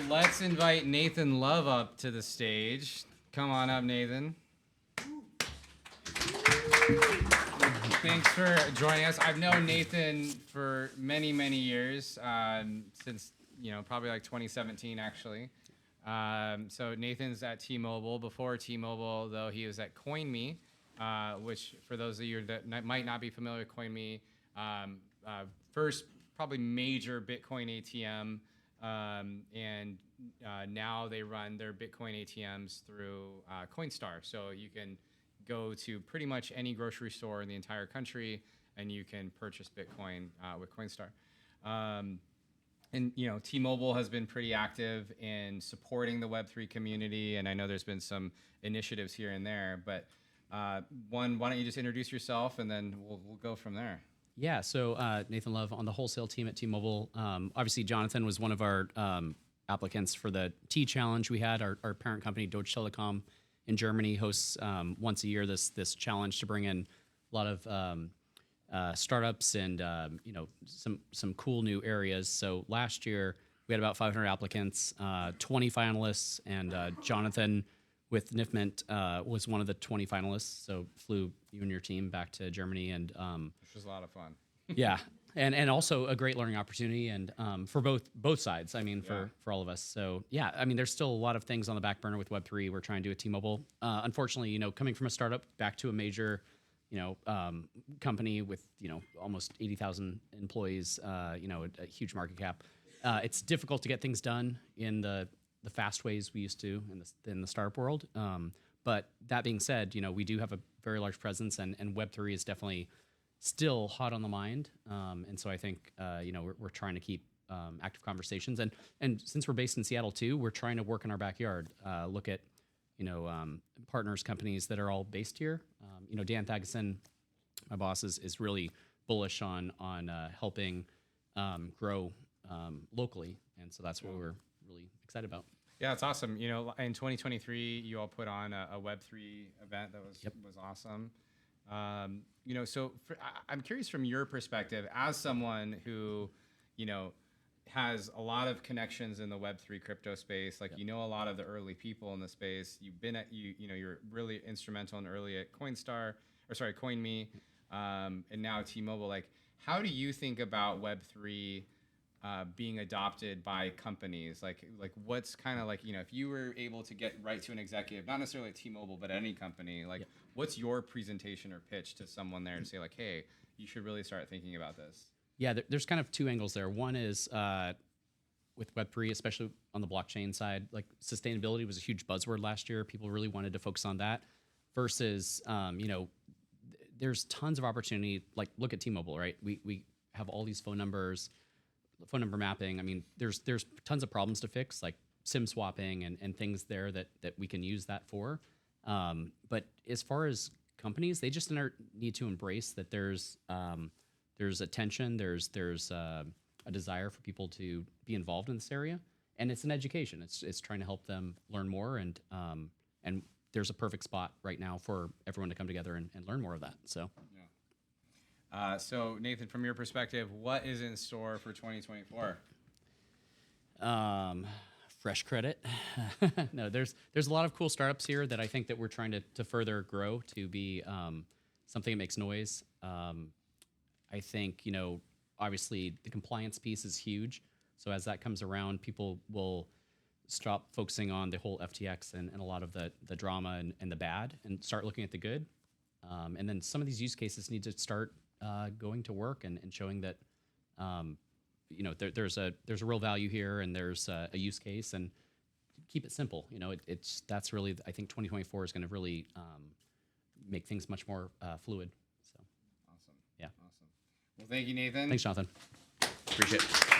let's invite Nathan Love up to the stage. Come on up, Nathan. Thanks for joining us. I've known Nathan for many, many years, since, probably like 2017, actually. So Nathan's at T-Mobile. Before T-Mobile, though, he was at CoinMe, which, for those of you that might not be familiar with CoinMe, first probably major Bitcoin ATM, and now they run their Bitcoin ATMs through Coinstar. So you can go to pretty much any grocery store in the entire country, and you can purchase Bitcoin with Coinstar. And T-Mobile has been pretty active in supporting the Web3 community, and I know there's been some initiatives here and there. But why don't you just introduce yourself, and then we'll go from there. Yeah, so Nathan Love on the wholesale team at T-Mobile. Obviously, Jonathan was one of our applicants for the T Challenge we had. Our parent company, Deutsche Telekom in Germany, hosts once a year this challenge to bring in a lot of startups and some cool new areas. So last year we had about 500 applicants, 20 finalists, and Jonathan with Niftmint was one of the 20 finalists. So flew you and your team back to Germany, and which was a lot of fun. yeah, and also a great learning opportunity, and for both sides. I mean, for all of us. So yeah, I mean, there's still a lot of things on the back burner with Web3. We're trying to do at T-Mobile. Unfortunately, coming from a startup back to a major, company with almost 80,000 employees, a huge market cap. It's difficult to get things done in the fast ways we used to in the startup world. But that being said, we do have a very large presence, and Web3 is definitely still hot on the mind. And so I think, we're trying to keep active conversations. And since we're based in Seattle too, we're trying to work in our backyard, look at, partners, companies that are all based here. Dan Thagison, my boss, is really bullish on helping grow locally. And so that's what we're really excited about. Yeah, it's awesome. In 2023, you all put on a Web3 event that was awesome. So I'm curious from your perspective as someone who, has a lot of connections in the Web3 crypto space. Like, a lot of the early people in the space. You've been at you're really instrumental and early at CoinMe, and now T-Mobile. Like, how do you think about Web3 being adopted by companies? Like what's kind of like, if you were able to get right to an executive, not necessarily at T-Mobile, but any company, like what's your presentation or pitch to someone there and say like, hey, you should really start thinking about this? Yeah, there's kind of two angles there. One is with Web3, especially on the blockchain side, like sustainability was a huge buzzword last year. People really wanted to focus on that versus, there's tons of opportunity. Like, look at T-Mobile, right? We have all these phone number mapping. I mean, there's tons of problems to fix, like SIM swapping and things there that we can use that for. But as far as companies, they just need to embrace that there's attention, there's a desire for people to be involved in this area, and it's an education. It's trying to help them learn more, and there's a perfect spot right now for everyone to come together and learn more of that. So. So Nathan, from your perspective, what is in store for 2024? Fresh credit. No, there's a lot of cool startups here that I think that we're trying to further grow to be something that makes noise. I think, obviously the compliance piece is huge. So as that comes around, people will stop focusing on the whole FTX and a lot of the drama and the bad and start looking at the good. And then some of these use cases need to start going to work and showing that, there's a real value here and there's a use case, and keep it simple. That's really, I think 2024 is going to really make things much more fluid. So. Awesome. Yeah. Awesome. Well, thank you, Nathan. Thanks, Jonathan. Appreciate it.